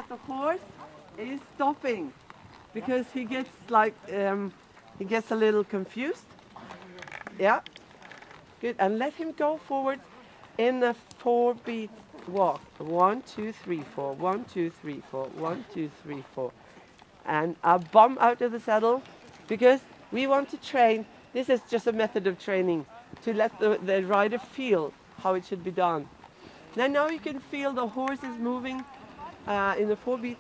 The horse is stopping because he gets like he gets a little confused. Yeah, good. And let him go forward in a 4-beat walk. 1, 2, 3, 4. 1, 2, 3, 4. 1, 2, 3, 4. And a bump out of the saddle because we want to train. This is just a method of training to let the rider feel how it should be done. Now you can feel the horse is moving in a 4-beat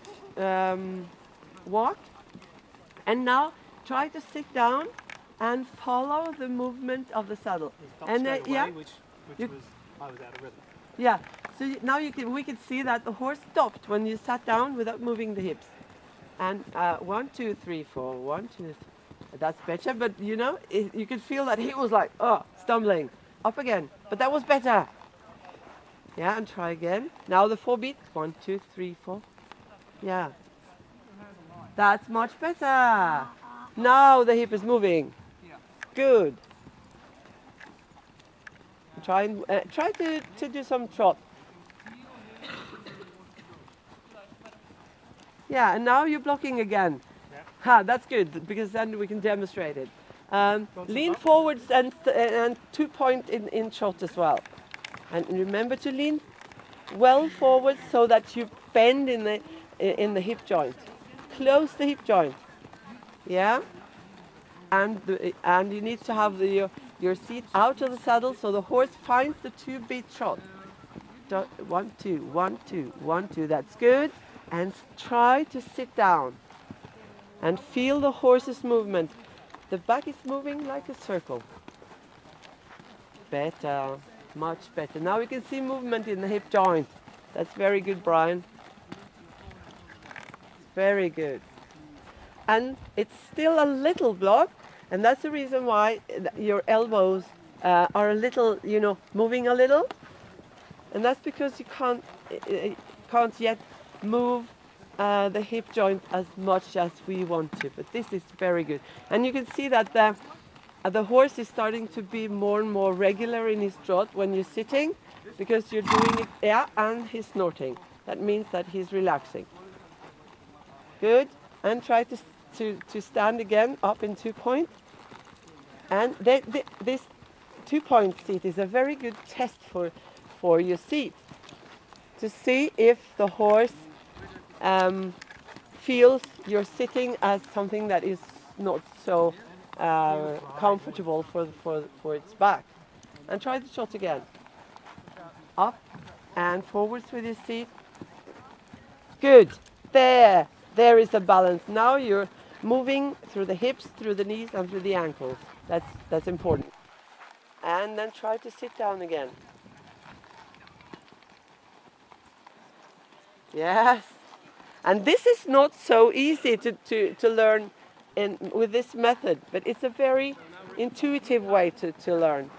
walk. And now try to sit down and follow the movement of the saddle. And yeah, which was I was out of rhythm. Yeah. So now we can see that the horse stopped when you sat down without moving the hips. And 1, 2, 3, 4. 1, 2, 3. That's better. But you know, you could feel that he was like, stumbling up again. But that was better. Yeah, and try again. Now the 4-beat. 1, 2, 3, 4. Yeah. That's much better. Now the hip is moving. Good. Try to do some trot. Yeah, and now you're blocking again. Yeah. Ha, that's good because then we can demonstrate it. Lean forwards and 2-point in trot as well. And remember to lean well forward so that you bend in the hip joint. Close the hip joint. Yeah. And you need to have your seat out of the saddle so the horse finds the 2-beat trot. 1, 2, 1, 2, 1, 2. That's good. And try to sit down and feel the horse's movement. The back is moving like a circle. Better, much better. Now we can see movement in the hip joint. That's very good, Brian. Very good. And it's still a little block, and that's the reason why your elbows are a little, moving a little. And that's because you can't yet move the hip joint as much as we want to. But this is very good. And you can see that the horse is starting to be more and more regular in his trot when you're sitting, because you're doing it, and he's snorting. That means that he's relaxing. Good. And try to stand again up in 2-point. And this 2-point seat is a very good test for your seat, to see if the horse feels you're sitting as something that is not so comfortable for its back. And try the trot again. Up and forwards with your seat. Good. There is the balance. Now you're moving through the hips, through the knees, and through the ankles. That's important. And then try to sit down again. Yes. And this is not so easy to learn with this method, but it's a very intuitive way to learn.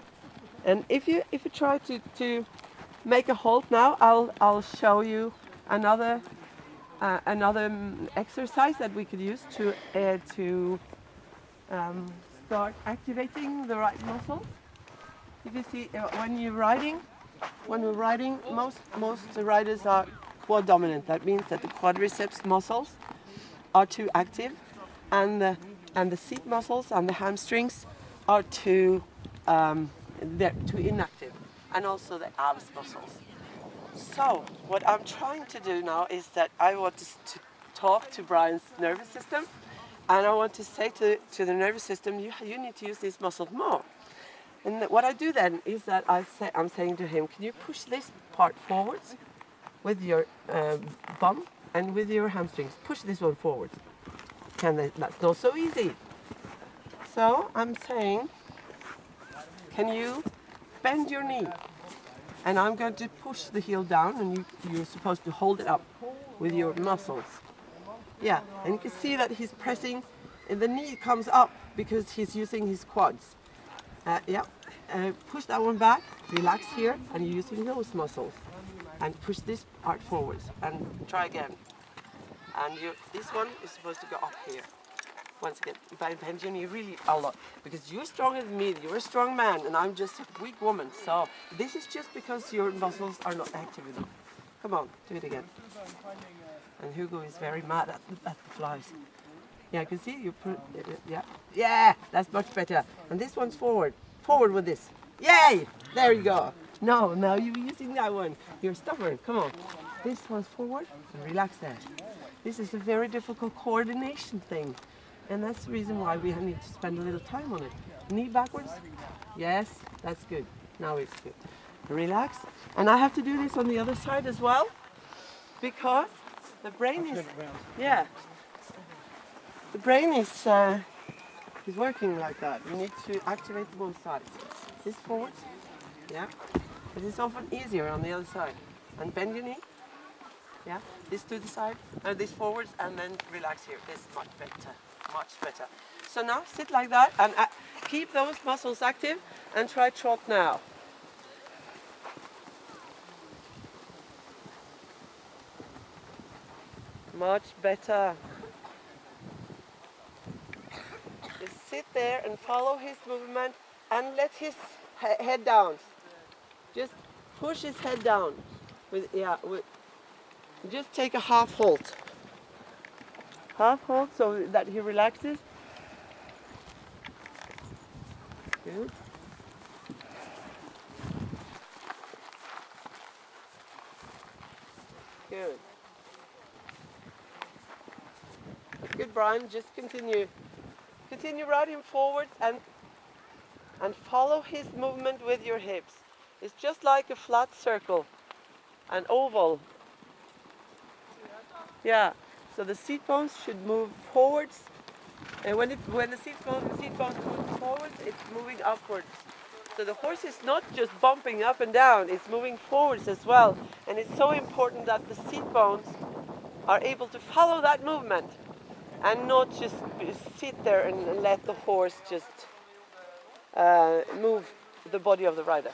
And if you try to make a halt now, I'll show you another exercise that we could use to start activating the right muscles. If you see, when we're riding, most riders are quad dominant. That means that the quadriceps muscles are too active, and the seat muscles and the hamstrings are too inactive, and also the abs muscles. So what I'm trying to do now is that I want to talk to Brian's nervous system, and I want to say to the nervous system, you need to use these muscles more. And what I do then is that I'm saying to him, can you push this part forwards with your bum and with your hamstrings? Push this one forward. That's not so easy. So I'm saying, can you bend your knee? And I'm going to push the heel down, and you're supposed to hold it up with your muscles. Yeah, and you can see that he's pressing, and the knee comes up because he's using his quads. Push that one back, relax here, and you're using those muscles. And push this part forwards, and try again. And this one is supposed to go up here. Once again, by bend your knee really a lot, because you're stronger than me, you're a strong man, and I'm just a weak woman. So this is just because your muscles are not active enough. Come on, do it again. And Hugo is very mad at the flies. Yeah, I can see you put, yeah. Yeah, that's much better. And this one's forward. Forward with this. Yay! There you go. No, now you're using that one. You're stubborn. Come on. This one's forward and relax there. This is a very difficult coordination thing. And that's the reason why we need to spend a little time on it. Knee backwards. Yes, that's good. Now it's good. Relax. And I have to do this on the other side as well. Because the brain is... Yeah. The brain is working like that. You need to activate both sides. This forwards. Yeah. It is often easier on the other side. And bend your knee. Yeah. This to the side. This forwards and then relax here. This is much better. Much better. So now sit like that and keep those muscles active and try trot now. Much better. Just sit there and follow his movement and let his head down. Just push his head down. Just take a half halt. Half halt so that he relaxes. Good. Good. Good, Brian. Just continue. Continue riding forward and follow his movement with your hips. It's just like a flat circle, an oval. Yeah. So the seat bones should move forwards, and when the seat bones move forwards, it's moving upwards. So the horse is not just bumping up and down; it's moving forwards as well. And it's so important that the seat bones are able to follow that movement, and not just sit there and let the horse just move the body of the rider.